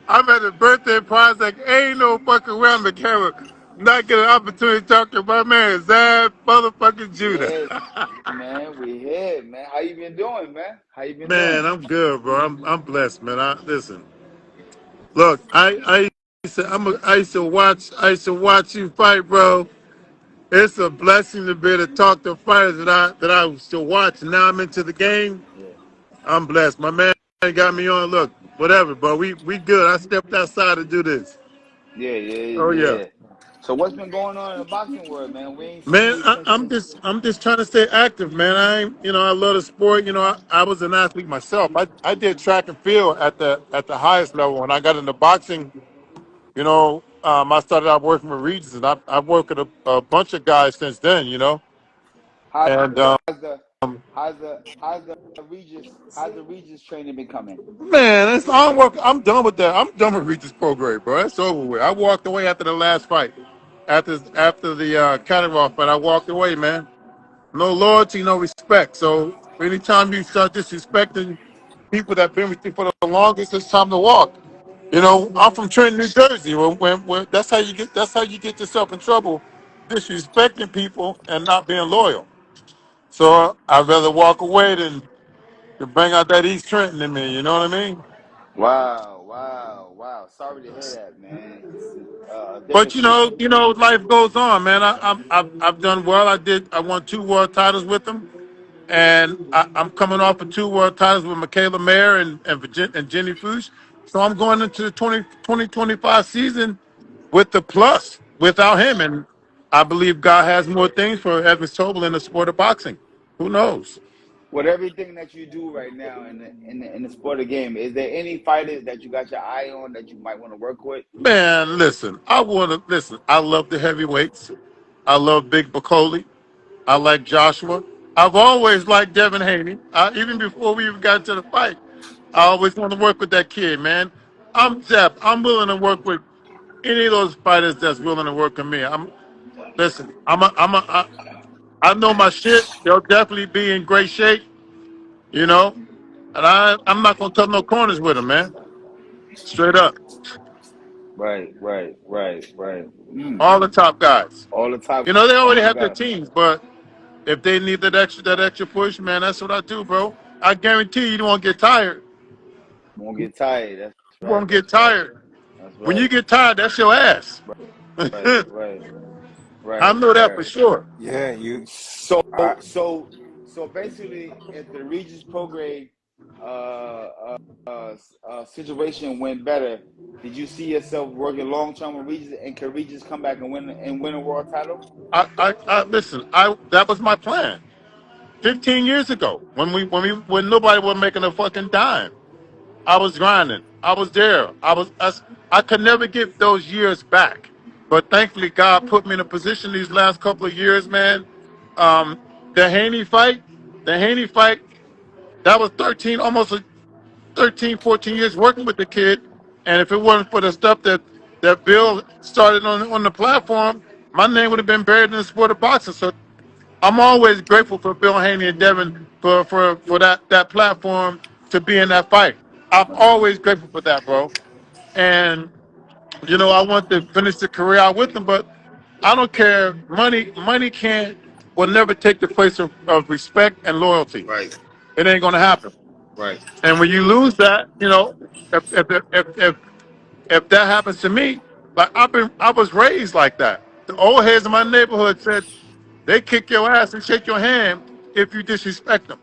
I'm at the birthday party. Like, ain't no fucking around the camera. Not get an opportunity to talk to my man, Zab motherfucking Judah. Yeah, man, we here, man. How you been doing, man? How you been Man, doing? I'm good, bro. I'm blessed, man. Listen. Look, I used to watch you fight, bro. It's a blessing to be able to talk to fighters that I used to watch. Now I'm into the game. Yeah, I'm blessed. My man got me on. Look, whatever, bro. We good. I stepped outside to do this. yeah, yeah, Oh yeah. yeah. So what's been going on in the boxing world, man? We ain't seen Man, you I, since I'm since. just I'm just trying to stay active, man. I love the sport. I was an athlete myself. I did track and field at the highest level. When I got into boxing, I started out working with Regis, and I've worked with a bunch of guys since then. How's And the how's the Regis training been coming? man, I'm done with that. I'm done with Regis Prograis, bro. That's over with. I walked away after the last fight, after the Cataract fight. I walked away, man. No loyalty, no respect. So anytime you start disrespecting people that been with you for the longest, it's time to walk. I'm from Trenton, New Jersey. When that's how you get yourself in trouble, disrespecting people and not being loyal. So I'd rather walk away than to bring out that East Trenton in me. You know what I mean? Wow, wow, wow. Sorry to hear that, man. But Definitely. life goes on, man. I've done well. I won 2 world titles with them. And I'm coming off of 2 world titles with Michaela Mayer and Jenny Fuchs. So I'm going into the 2025 season with the plus without him. And I believe God has more things for Evans Tobler in the sport of boxing. Who knows? With everything that you do right now in the sport of game, is there any fighters that you got your eye on that you might want to work with? Man, listen, I love the heavyweights. I love Big Bacoli. I like Joshua. I've always liked Devin Haney. Even before we even got to the fight, I always want to work with that kid, man. I'm Zep. I'm willing to work with any of those fighters that's willing to work with me. Listen. I know my shit. They'll definitely be in great shape, you know. And I'm not gonna cut no corners with them, man. Straight up, Right. all the top guys. All the top They already have their guys teams, but if they need that extra push, man, that's what I do, bro. I guarantee you won't get tired. won't get tired. That's You right. won't get That's right. tired. That's When you right. get tired, that's your ass. Right. I Right. know that for Right. sure. Yeah, you. So I, so so basically, if the Regis Prograis situation went better, did you see yourself working long term with Regis, and can Regis come back and win a world title? Listen. That was my plan 15 years ago when nobody was making a fucking dime. I was grinding. I was there. I could never get those years back. But thankfully, God put me in a position these last couple of years, man. Um, the Haney fight, the Haney fight, that was 13, 14 years working with the kid. And if it wasn't for the stuff that Bill started on the platform, my name would have been buried in the sport of boxing. So I'm always grateful for Bill Haney and Devin for that platform to be in that fight. I'm always grateful for that, bro. And I want to finish the career out with them, but I don't care. Money will never take the place of respect and loyalty. Right. It ain't gonna happen. Right. And when you lose that, if that happens to me, like I was raised like that. The old heads in my neighborhood said they kick your ass and shake your hand if you disrespect them.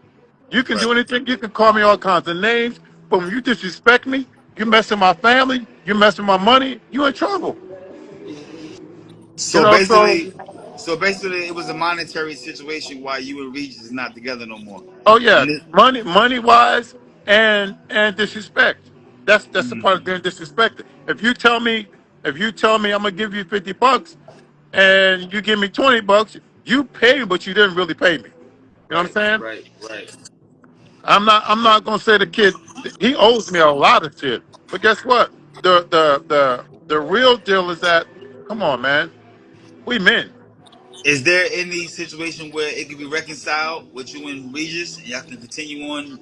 You can Right. do anything. You can call me all kinds of names, but when you disrespect me, you mess with my family, you mess with my money, you in trouble. So So basically, it was a monetary situation why you and Regis is not together no more. oh yeah, And this, money wise and disrespect. That's the mm, part of being disrespected. If you tell me I'm gonna give you $50 and you give me $20, you pay me, but you didn't really pay me. You know what I'm right, saying? right, right. I'm not gonna say the kid he owes me a lot of shit. But guess what? The real deal is that come on, man, we men. Is there any situation where it can be reconciled with you and Regis, and y'all can continue on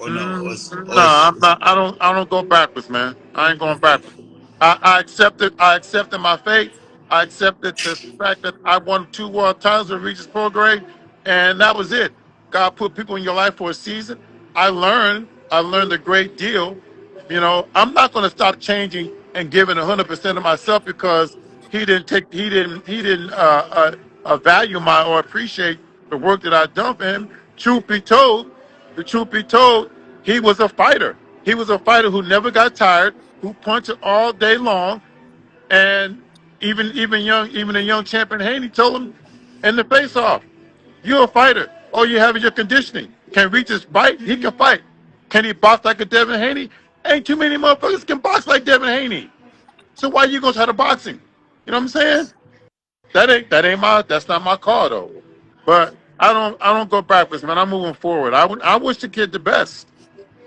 or no, No, I'm not. I don't go backwards, man. I ain't going okay. backwards. I accepted. I accepted my fate. I accepted the fact that I won 2 world titles with Regis Prograis, and that was it. God put people in your life for a season. I learned. I learned a great deal. You know, I'm not going to stop changing and giving 100% of myself because he didn't take. He didn't value my or appreciate the work that I've done for him. Truth be told, the truth be told, he was a fighter. He was a fighter who never got tired, who punched all day long, and even a young champion Haney told him in the face off, "You're a fighter. All you have is your conditioning. Can reach his fight. He can fight. Can he box like a Devin Haney? Ain't too many motherfuckers can box like Devin Haney. So why you gonna try to box him? You know what I'm saying? That's not my call though. But I don't go backwards, man. I'm moving forward. I wish the kid the best.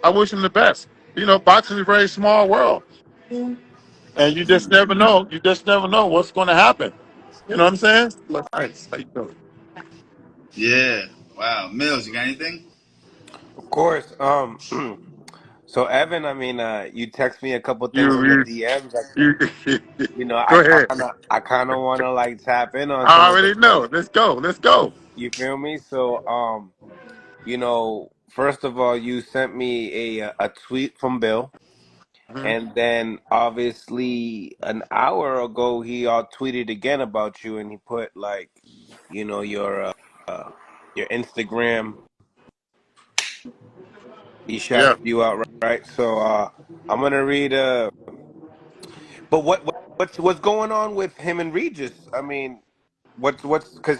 I wish him the best. You know, boxing is a very small world, and you just never know. You just never know what's going to happen. You know what I'm saying? Look, nice. How you doing? Yeah. Wow. Mills, you got anything? Of course. So Evan, I mean, you text me a couple things in the You, DMs. you, I go ahead. kind of want to like tap in on some I of the already stuff. know. Let's go. Let's go. You feel me? So, first of all, you sent me a tweet from Bill, Mhm. and then obviously an hour ago he tweeted again about you, and he put like, you know, your Instagram. He Yeah. shouted you out, right? So, I'm gonna read. But what's going on with him and Regis? I mean, what's because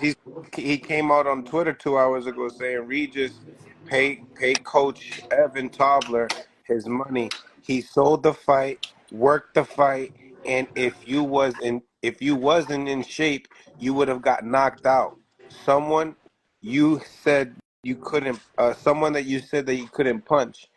he came out on Twitter 2 hours ago saying Regis pay Coach Evan Tobler his money. He sold the fight, worked the fight, and if you wasn't in shape, you would have got knocked out. Someone you said you couldn't. Someone that you said that you couldn't punch.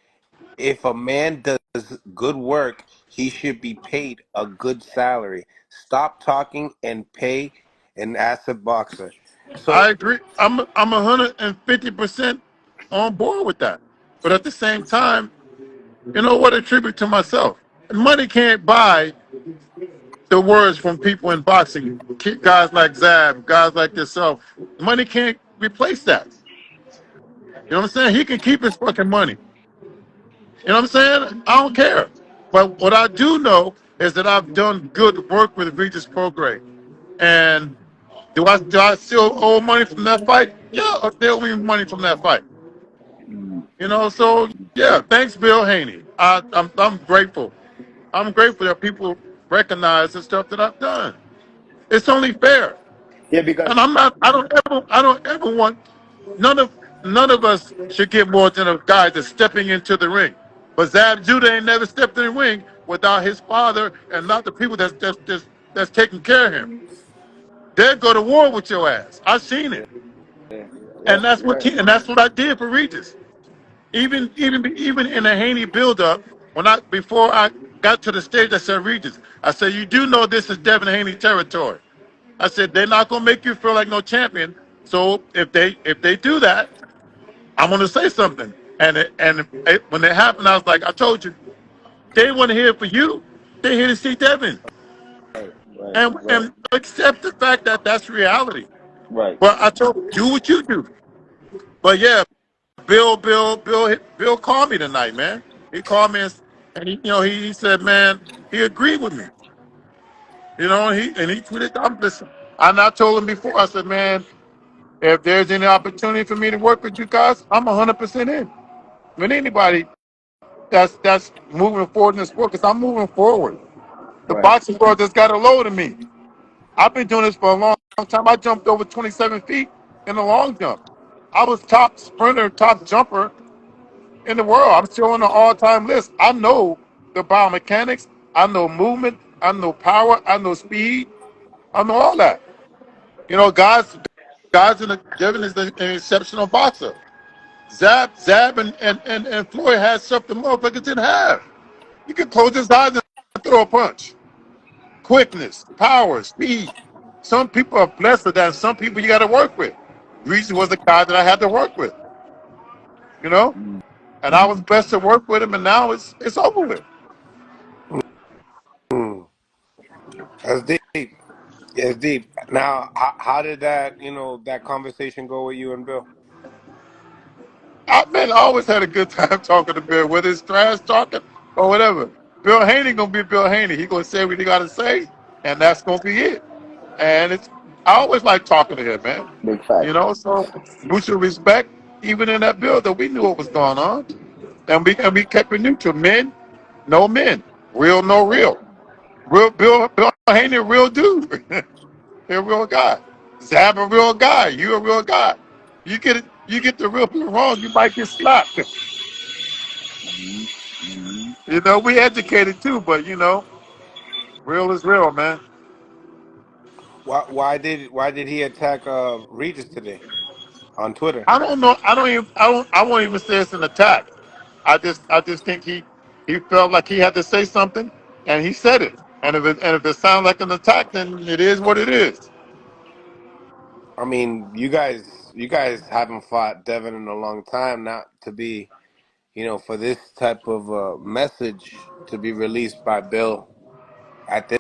If a man does good work, he should be paid a good salary. Stop talking and pay an asset boxer. I So agree. I'm 150% on board with that. But at the same time, you know what? A tribute to myself. Money can't buy the words from people in boxing. Guys like Zab, guys like yourself. Money can't replace that. You know what I'm saying? He can keep his fucking money. You know what I'm saying? I don't care. But what I do know is that I've done good work with Regis Prograis. And do I still owe money from that fight? Yeah, I still owe me money from that fight. Mm. You know, so yeah, thanks, Bill Haney. I'm grateful. I'm grateful that people recognize the stuff that I've done. It's only fair. Yeah, because And I'm not. I don't ever want. None of none of us should get more than a guy that's stepping into the ring. But Zab Judah ain't never stepped in the ring without his father and not the people that's taking care of him. They'll go to war with your ass. I've seen it, yeah, and yep, you're right. and that's what I did for Regis. Even in a Haney buildup, when I before I got to the stage, I said, Regis, I said, you do know this is Devin Haney territory. I said they're not gonna make you feel like no champion. So if they do that, I'm gonna say something. When it happened, I was like, I told you, they want to hear it for you. They're here to see Devin, Right, right, right, and accept the fact that that's reality. right. But I told do what you do. But yeah, Bill called me tonight, man. He called me and he said, man, he agreed with me. You know, he tweeted, I'm listen. And I told him before, I said, man, if there's any opportunity for me to work with you guys, I'm 100% in. With anybody that's moving forward in the sport, because I'm moving forward. The Right. boxing world just got a load of me. I've been doing this for a long time. I jumped over 27 feet in the long jump. I was top sprinter, top jumper in the world. I'm still on the all-time list. I know the biomechanics. I know movement. I know power. I know speed. I know all that. You know, guys in the Devin is an exceptional boxer. Zab, and Floyd had something motherfuckers didn't have. You can close his eyes and throw a punch. Quickness, power, speed. Some people are blessed with that. And some people you got to work with. Reese was the guy that I had to work with. You know. Mm. and I was blessed to work with him, and now it's over with. Mm, that's deep. It's deep. Now, how did that, that conversation go with you and Bill? I always had a good time talking to Bill, whether it's trash talking or whatever. Bill Haney gonna be Bill Haney. He gonna say what he gotta say, and that's gonna be it. And I always like talking to him, man. Big fact. So mutual respect. Even in that building, we knew what was going on, and we kept it neutral. Men, no men. Real, no real. Real Bill Haney, a real dude. He a real guy. Zab a real guy. You a real guy. You get the real people wrong, you might get slapped. Hmm. Hmm. We educated too, but real is real, man. Why did he attack Regis today on Twitter? I don't know. I won't even say it's an attack. I just think he felt like he had to say something, and he said it. And if it sounds like an attack, then it is what it is. I mean, you guys haven't fought Devin in a long time. Not to be, for this type of message to be released by Bill at this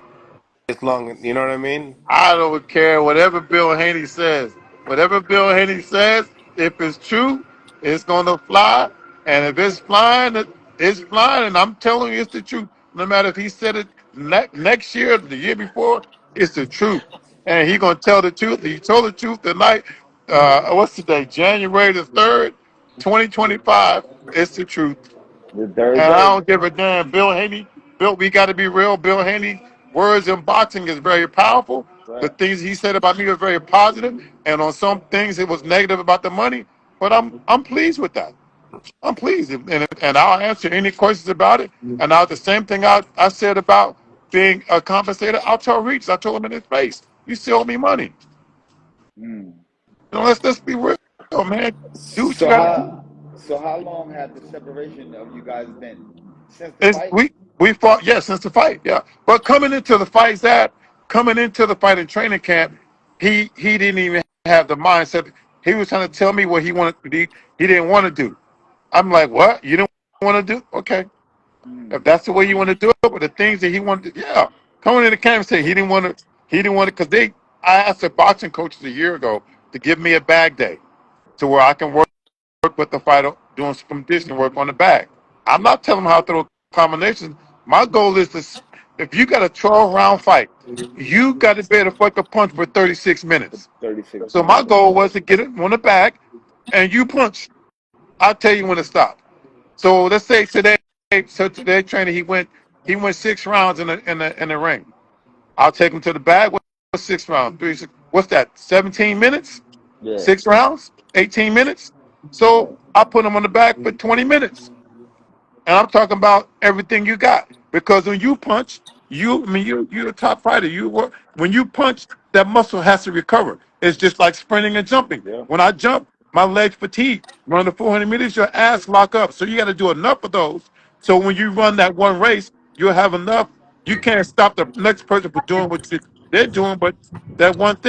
long. You know what I mean? I don't care whatever Bill Haney says. Whatever Bill Haney says, if it's true, it's gonna fly. And if it's flying, it's flying. And I'm telling you, it's the truth. No matter if he said it next year, the year before, it's the truth. And he gonna tell the truth. He told the truth tonight. What's today? January the 3rd, 2025. It's the truth. The third And I day. don't give a damn. Bill Haney, we got to be real. Bill Haney, words in boxing is very powerful. The Right. things he said about me were very positive, and on some things it was negative about the money. But I'm pleased with that. I'm pleased, and I'll answer any questions about it. And the same thing I said about being a compensator. I'll tell Reach. I told him in his face, "You still owe me money." Mm. Let's be real, man. Do what you So got to do. how long have the separation of you guys been? Since the It's, fight? we fought, yeah, since the fight, yeah. But coming into the fight in training camp, he didn't even have the mindset. He was trying to tell me what he wanted to do. He didn't want to do. I'm like, what? You don't want to do? Okay, if Mm. that's the way you want to do it, but the things that he wanted, to, yeah. Coming into camp and say he didn't want to. He didn't want to because they. I asked the boxing coaches a year ago to give me a bag day to where I can work with the fighter doing some conditioning work on the bag. I'm not telling them how to throw combinations. My goal is to, if you got a 12 round fight, you got to be able to fucking punch for 36 For minutes. 36 So my minutes. goal was to get it on the back, and you punch. I'll tell you when to stop. So let's say today, trainer he went 6 rounds in the ring. I'll take him to the bag. What's 6 rounds? What's that? 17 minutes? Yeah. 6 rounds? 18 minutes? So Right. I put him on the back for 20 minutes. And I'm talking about everything you got. Because when you punch, you're a top fighter. When you punch, that muscle has to recover. It's just like sprinting and jumping. Yeah. When I jump, my legs fatigue. Run the 400 meters, your ass lock up. So you got to do enough of those. So when you run that one race, you'll have enough. You can't stop the next person from doing what they're doing, but that one thing.